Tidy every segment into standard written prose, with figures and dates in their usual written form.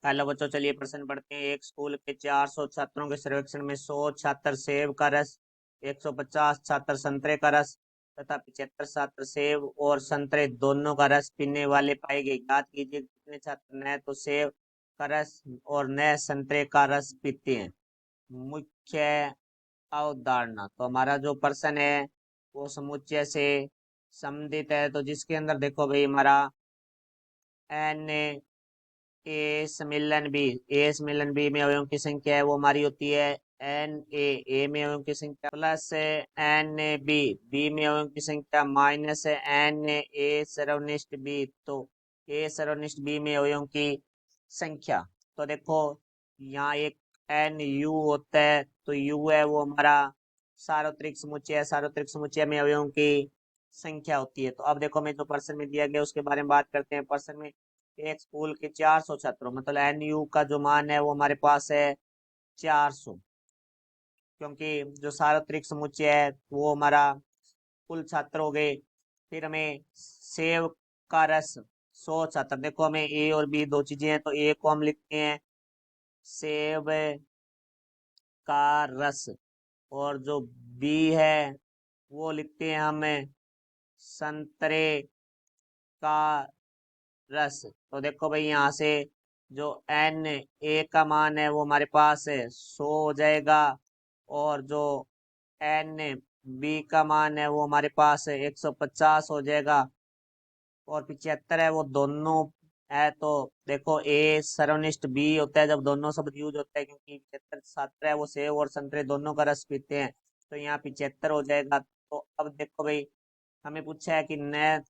Hello बच्चों, चलिए प्रश्न पढ़ते हैं। एक स्कूल के 400 छात्रों के सर्वेक्षण में 100 छात्र सेब का रस, 150 छात्र संतरे का रस तथा 75 छात्र सेब और संतरे दोनों का रस पीने वाले पाए गए। ज्ञात कीजिए कितने छात्र न तो सेब का रस और न संतरे का रस पीते हैं। मुख्य अवधारणा। तो हमारा जो प्रश्न है वो समुच्चय से संबंधित है। तो जिसके अंदर देखो भाई, हमारा एन ए सम्मिलन बी, ए सम्मिलन बी में अवयवों की संख्या है वो हमारी होती है एन ए में अवयवों की संख्या प्लस एन बी, बी में अवयवों की संख्या माइनस एन ए सर्वनिष्ठ बी, तो ए सर्वनिष्ठ बी में अवयवों की संख्या। तो देखो यहाँ एक एन यू होता है, तो यू है वो हमारा सार्वत्रिक समुच्चय है। सार्वत्रिक समुच्चय में अवयवों की संख्या होती है। तो अब देखो, मैं जो प्रश्न में दिया गया उसके बारे में बात करते हैं। प्रश्न में एक स्कूल के 400 छात्रों, मतलब एनयू का जो मान है वो हमारे पास है 400, क्योंकि जो सार्वत्रिक समुच्चय है वो हमारा कुल छात्र हो गए। फिर हमें सेब का रस 100 छात्र, देखो हमें ए और बी दो चीजें हैं, तो ए को हम लिखते हैं सेब का रस और जो बी है वो लिखते हैं हमें संतरे का रस। तो देखो भाई, यहाँ से जो एन ए का मान है वो हमारे पास है 100 हो जाएगा, और जो एन बी का मान है वो हमारे पास है 150 हो जाएगा, और 75 है वो दोनों है। तो देखो ए सर्वनिष्ठ बी होता है जब दोनों शब्द यूज होता है, क्योंकि 75 छात्र है वो सेब और संतरे दोनों का रस पीते हैं, तो यहाँ 75 हो जाएगा। तो अब देखो भाई, हमें पूछा है कि न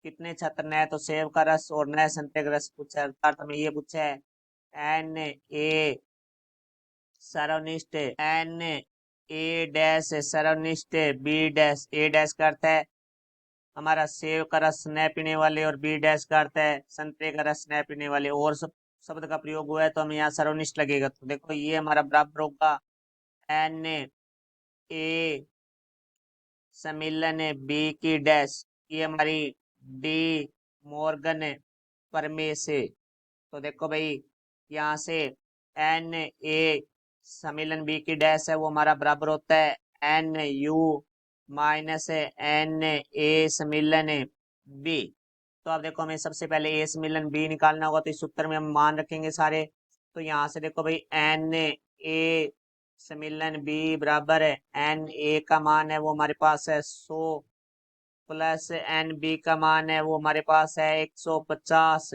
कितने छात्र ने तो सेब का रस और न संतरे का रस पूछा है, अर्थात हमें ये पूछा है एन ए सर्वनिष्ठ, एन ए डैश सर्वनिष्ठ बी डैश। ए डैश का अर्थ है हमारा सेब का रस न पीने वाले, और बी डैश का अर्थ है संतरे का रस न पीने वाले, और सब शब्द का प्रयोग हुआ है तो हमें यहाँ सर्वनिष्ठ लगेगा। तो देखो ये हमारा बराबर होगा एन ए सम्मिलन बी की डैश, ये हमारी डी मॉर्गन प्रमेय से। तो देखो भाई, यहाँ से एन ए सम्मिलन बी की डैश है वो हमारा बराबर होता है N U minus N A सम्मिलन बी। तो अब देखो, हमें सबसे पहले ए सम्मिलन बी निकालना होगा, तो इस सूत्र में हम मान रखेंगे सारे। तो यहाँ से देखो भाई, एन ए सम्मिलन बी बराबर है एन ए का मान है वो हमारे पास है 100 प्लस एन बी का मान है वो हमारे पास है 150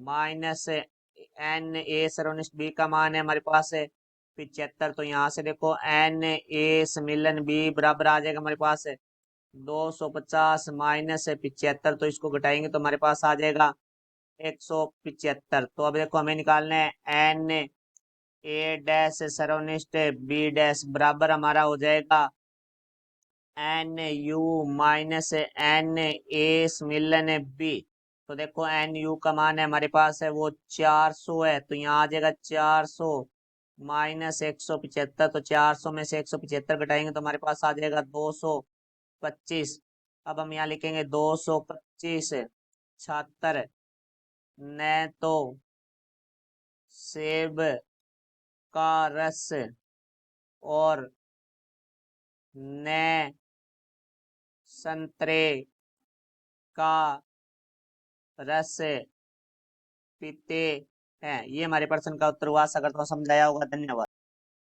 माइनस एन ए सर्वनिष्ठ बी का मान है हमारे पास है 75। तो यहाँ से देखो एन ए सम्मिलन बी बराबर आ जाएगा हमारे पास है 250 माइनस 75, तो इसको घटाएंगे तो हमारे पास आ जाएगा 175। तो अब देखो, हमें निकालना है एन ए डैश सर्वनिष्ठ बी डैश बराबर हमारा हो जाएगा N U minus N A सम्मिलन बी। तो देखो एन यू का मान है हमारे पास है वो 400 है, तो यहाँ आ जाएगा 400 माइनस 175, तो 400 में से 175 घटाएंगे तो हमारे पास आ जाएगा 225। अब हम यहाँ लिखेंगे 225 छात्र ने तो सेब का रस और न संतरे का रस पीते हैं। ये हमारे प्रश्न का उत्तर हुआ। आशा करता हूँ समझाया होगा। धन्यवाद।